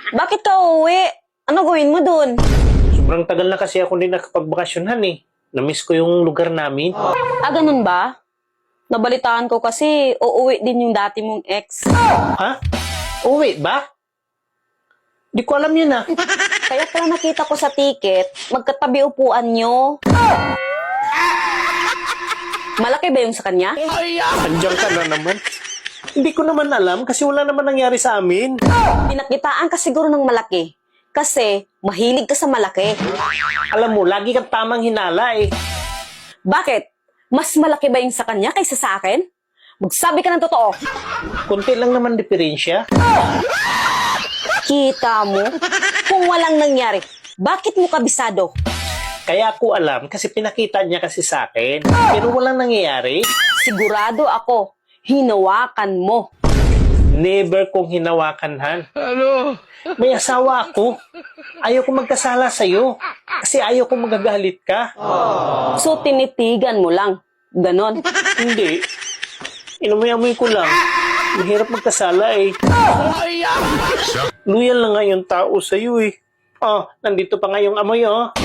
Bakit ka uuwi? Ano gawin mo dun? Sobrang tagal na kasi ako din nakapagbakasyonan eh. Namiss ko yung lugar namin. Ah, ganun ba? Nabalitaan ko kasi uuwi din yung dati mong ex. Ha? Uwi ba? Di ko alam yun ah. Kaya pala nakita ko sa ticket, magkatabi upuan nyo. Malaki ba yung sa kanya? Andiyan ka na naman. Hindi ko naman alam kasi wala naman nangyari sa amin. Pinakitaan ka siguro ng malaki. Kasi mahilig ka sa malaki. Alam mo, lagi kang tamang hinala eh. Bakit? Mas malaki ba yung sa kanya kaysa sa akin? Magsabi ka ng totoo. Kunti lang naman diferensya. Kita mo? Kung walang nangyari, bakit mo kabisado? Kaya ako alam kasi pinakita niya kasi sa akin. Pero walang nangyayari. Sigurado ako, hinawakan mo. Never kong hinawakan, Han. May asawa ako. Ayaw ko magkasala sa'yo. Kasi ayaw ko magagalit ka. So tinitigan mo lang. Ganon. Hindi. Inamoy-amoy ko lang. Mahirap magkasala eh. Loyal na nga yung tao sa'yo eh. Oh, nandito pa nga yung amoy oh.